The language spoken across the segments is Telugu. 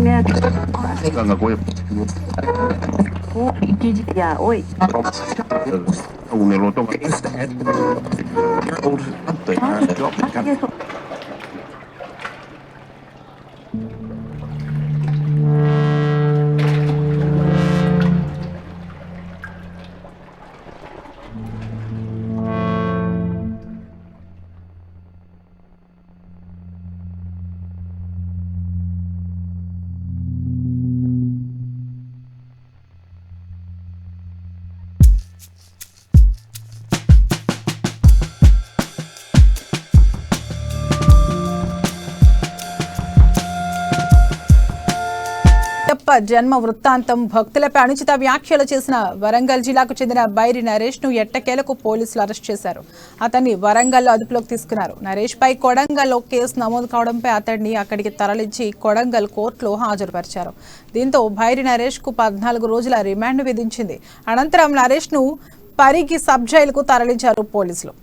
Ganga Goy. Ya, oi. Unelo to. జన్మ వృత్తాంతం భక్తులపై అనుచిత వ్యాఖ్యలు చేసిన వరంగల్ జిల్లాకు చెందిన బైరి నరేష్ ను ఎట్టకేలకు పోలీసులు అరెస్ట్ చేశారు. అతన్ని వరంగల్లో అదుపులోకి తీసుకున్నారు. నరేష్ పై కొడంగల్లో కేసు నమోదు కావడంపై అతడిని అక్కడికి తరలించి కొడంగల్ కోర్టులో హాజరుపరిచారు. దీంతో బైరి నరేష్ కు 14 రోజుల రిమాండ్ విధించింది. అనంతరం నరేష్ ను పరిగి సబ్ జైలుకు తరలించారు పోలీసులు.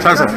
సార్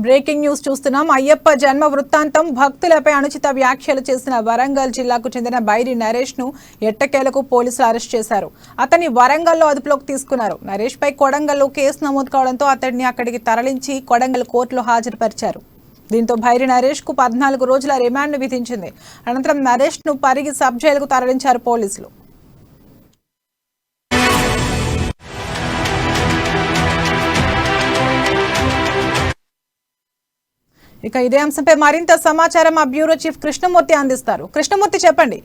బ్రేకింగ్ న్యూస్ చూస్తున్నాం. అయ్యప్ప జన్మ వృత్తాంతం భక్తులపై అనుచిత వ్యాఖ్యలు చేసిన వరంగల్ జిల్లాకు చెందిన బైరి నరేష్ ను ఎట్టకేలకు పోలీసులు అరెస్ట్ చేశారు. అతన్ని వరంగల్లో అదుపులోకి తీసుకున్నారు. నరేష్ పై కొడంగల్లో కేసు నమోదు కావడంతో అతడిని అక్కడికి తరలించి కొడంగల్ కోర్టులో హాజరుపరిచారు. దీంతో బైరి నరేష్ కు 14 రోజుల రిమాండ్ విధించింది. అనంతరం నరేష్ ను పరిగి సబ్ జైలుకు తరలించారు పోలీసులు. ఇక ఇదే అంశంపై మరింత సమాచారం మా బ్యూరో చీఫ్ కృష్ణమూర్తి అందిస్తారు. కృష్ణమూర్తి, చెప్పండి.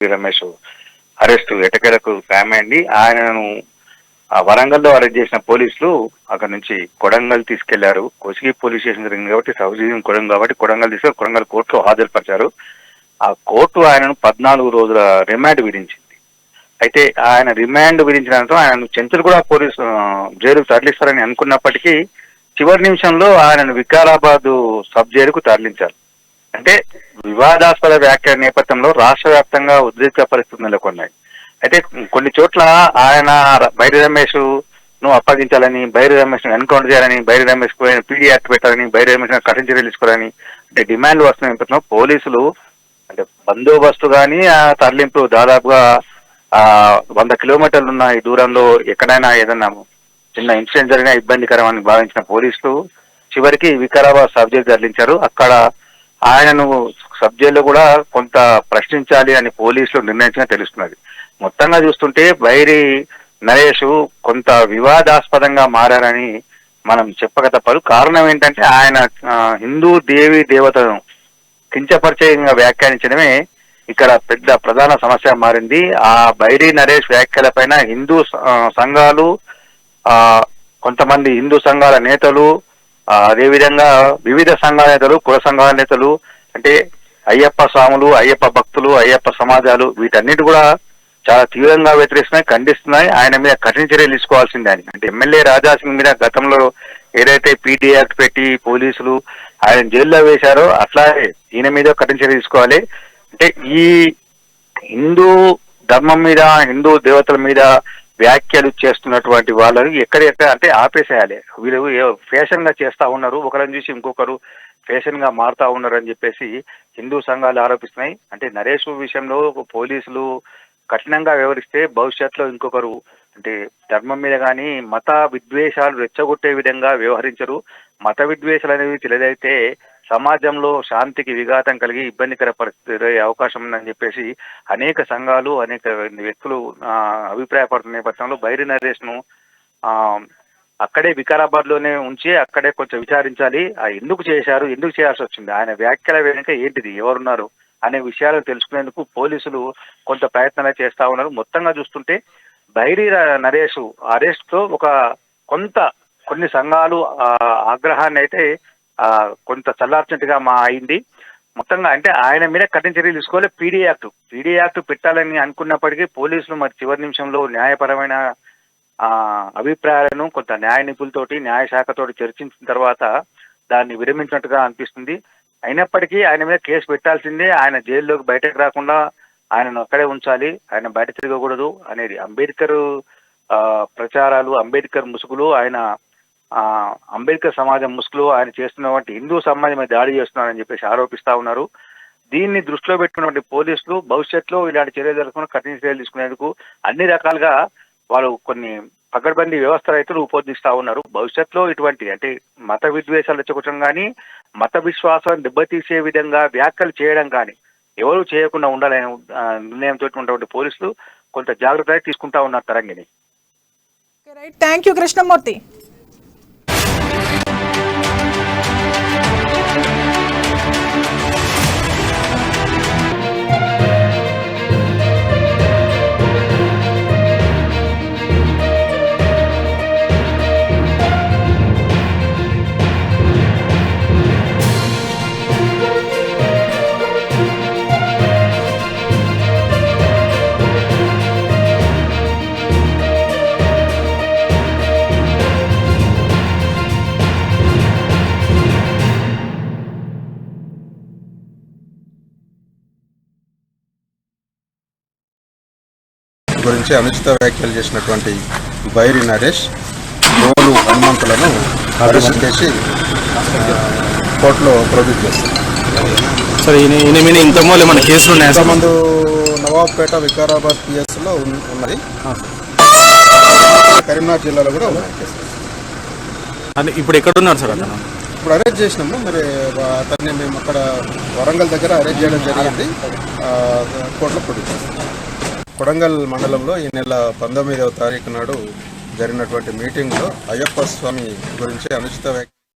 రమేష్ అరెస్టు ఎటకేలకు ఖాయమైంది. ఆయనను వరంగల్లో అరెస్ట్ చేసిన పోలీసులు అక్కడ నుంచి కొడంగల్ తీసుకెళ్లారు. కోసిగి పోలీస్ స్టేషన్ జరిగింది కాబట్టి సబ్ డివిజన్ కొడంగల్ కాబట్టి కొడంగల్ తీసుకెళ్లి కొడంగల్ కోర్టులో హాజరుపరిచారు. ఆ కోర్టు ఆయనను 14 రోజుల రిమాండ్ విధించింది. అయితే ఆయన రిమాండ్ విధించడంతో ఆయనను చెంచులగూడ పోలీసు జైలుకు తరలిస్తారని అనుకున్నప్పటికీ చివరి నిమిషంలో ఆయనను వికారాబాద్ సబ్ జైలుకు తరలించారు. అంటే వివాదాస్పద వ్యాఖ్యల నేపథ్యంలో రాష్ట్ర వ్యాప్తంగా ఉద్రిక్త పరిస్థితులు నెలకొన్నాయి. అయితే కొన్ని చోట్ల ఆయన బైరి రమేష్ ను అప్పగించాలని, బైరి రమేష్ ను ఎన్కౌంటర్ చేయాలని, బైరి రమేష్ పీడీ యాక్ట్ పెట్టాలని, బైరి రమేష్ కఠిన చర్యలు తీసుకోవాలని అంటే డిమాండ్లు వస్తున్న నేపథ్యంలో పోలీసులు అంటే బందోబస్తు కానీ ఆ తరలింపు దాదాపుగా 100 కిలోమీటర్లు ఉన్న ఈ దూరంలో ఎక్కడైనా ఏదన్నా చిన్న ఇన్సిడెంట్ జరిగినా ఇబ్బందికరమని భావించిన పోలీసులు చివరికి వికారాబాద్ సబ్ జైలు తరలించారు. అక్కడ ఆయనను సబ్ జైల్లో కూడా కొంత ప్రశ్నించాలి అని పోలీసులు నిర్ణయించినా తెలుస్తున్నది. మొత్తంగా చూస్తుంటే బైరి నరేష్ కొంత వివాదాస్పదంగా మారారని మనం చెప్పక తప్పదు. కారణం ఏంటంటే ఆయన హిందూ దేవి దేవతను కించపరిచయంగా వ్యాఖ్యానించడమే ఇక్కడ పెద్ద ప్రధాన సమస్య మారింది. ఆ బైరి నరేష్ వ్యాఖ్యలపైన హిందూ సంఘాలు, కొంతమంది హిందూ సంఘాల నేతలు, అదేవిధంగా వివిధ సంఘాల నేతలు, కుల సంఘాల నేతలు, అంటే అయ్యప్ప స్వాములు, అయ్యప్ప భక్తులు, అయ్యప్ప సమాజాలు వీటన్నిటి కూడా చాలా తీవ్రంగా వ్యతిరేస్తున్నాయి, ఖండిస్తున్నాయి. ఆయన మీద కఠిన చర్యలు తీసుకోవాల్సిందే అని. అంటే ఎమ్మెల్యే రాజాసింగ్ మీద గతంలో ఏదైతే పీడీ యాక్ట్ పెట్టి పోలీసులు ఆయన జైల్లో వేశారో అట్లాగే ఈయన మీద కఠిన చర్య తీసుకోవాలి. అంటే ఈ హిందూ ధర్మం మీద, హిందూ దేవతల మీద వ్యాఖ్యలు చేస్తున్నటువంటి వాళ్ళని ఎక్కడెక్కడ అంటే ఆపేసేయాలి. వీళ్ళు ఫ్యాషన్ గా చేస్తా ఉన్నారు, ఒకరిని చూసి ఇంకొకరు ఫ్యాషన్ గా మారుతా ఉన్నారు అని చెప్పేసి హిందూ సంఘాలు ఆరోపిస్తున్నాయి. అంటే నరేష్ విషయంలో పోలీసులు కఠినంగా వ్యవహరిస్తే భవిష్యత్తులో ఇంకొకరు అంటే ధర్మం మీద కానీ మత విద్వేషాలు రెచ్చగొట్టే విధంగా వ్యవహరించరు. మత విద్వేషాలు అనేవి తెలియదైతే సమాజంలో శాంతికి విఘాతం కలిగి ఇబ్బందికర పరిస్థితి అవకాశం ఉందని చెప్పేసి అనేక సంఘాలు, అనేక వ్యక్తులు అభిప్రాయపడుతున్న నేపథ్యంలో బైరి నరేష్ ను అక్కడే వికారాబాద్ లోనే ఉంచి అక్కడే కొంచెం విచారించాలి. ఎందుకు చేశారు, ఎందుకు చేయాల్సి వచ్చింది, ఆయన వ్యాఖ్యల వెనుక ఏంటిది, ఎవరున్నారు అనే విషయాలు తెలుసుకునేందుకు పోలీసులు కొంత ప్రయత్నాలు చేస్తా ఉన్నారు. మొత్తంగా చూస్తుంటే బైరి నరేష్ అరెస్ట్ తో కొన్ని సంఘాలు ఆగ్రహాన్ని అయితే కొంత చల్లార్చినట్టుగా అయింది. మొత్తంగా అంటే ఆయన మీద కఠిన చర్యలు తీసుకోవాలి. పీడీ యాక్ట్ పెట్టాలని అనుకున్నప్పటికీ పోలీసులు మరి చివరి నిమిషంలో న్యాయపరమైన అభిప్రాయాలను కొంత న్యాయ నిపుణులతోటి న్యాయశాఖతోటి చర్చించిన తర్వాత దాన్ని విరమించినట్టుగా అనిపిస్తుంది. అయినప్పటికీ ఆయన మీద కేసు పెట్టాల్సిందే. ఆయన జైల్లోకి బయటకు రాకుండా ఆయనను అక్కడే ఉంచాలి, ఆయన బయట తిరగకూడదు అనేది అంబేద్కర్ ప్రచారాలు, అంబేద్కర్ ముసుగులు, అంబేద్కర్ సమాజం ముసుగులు ఆయన చేస్తున్నటువంటి హిందూ సమాజం మీద దాడి చేస్తున్నారని చెప్పేసి ఆరోపిస్తా ఉన్నారు. దీన్ని దృష్టిలో పెట్టుకున్నటువంటి పోలీసులు భవిష్యత్తులో ఇలాంటి చర్యలు జరగకుండా కఠిన చర్యలు తీసుకునేందుకు అన్ని రకాలుగా వాళ్ళు కొన్ని పకడ్బందీ వ్యవస్థలు అయితే రూపొందిస్తా ఉన్నారు. భవిష్యత్తులో ఇటువంటి అంటే మత విద్వేషాలు రెచ్చగొట్టడం కానీ, మత విశ్వాసాన్ని దెబ్బతీసే విధంగా వ్యాఖ్యలు చేయడం కానీ ఎవరు చేయకుండా ఉండాలనే నిర్ణయంతో ఉన్నటువంటి పోలీసులు కొంత జాగ్రత్త తీసుకుంటా ఉన్నారు. తరంగిణి. Thank you Krishnamurthy. గురించి అనుచిత వ్యాఖ్యలు చేసినటువంటి బైరి నరేష్, గోలు హనుమంతులను అరెస్ట్ చేసి కోర్టులో ప్రొడ్యూస్ చేస్తారు. సార్ ఈయన మీద ఇంతకుముందు మన కేసులు ఉన్నాయి. ఇంతకుముందు నవాబ్పేట వికారాబాద్ పిఎస్లో ఉన్నది, కరీంనగర్ జిల్లాలో కూడా ఉన్నాయి కేసులు. అంటే ఇప్పుడు ఎక్కడ ఉన్నారు సార్ అతను? ఇప్పుడు అరెస్ట్ చేసినాము. మరి అతన్ని మేము అక్కడ వరంగల్ దగ్గర అరెస్ట్ చేయడం జరిగింది. కోర్టులో ప్రొడ్యూస్ చేస్తాం. కొడంగల్ మండలంలో ఈ నెల 19వ తారీఖు నాడు జరిగినటువంటి మీటింగ్లో అయ్యప్ప స్వామి గురించి అనుచిత వ్యాఖ్య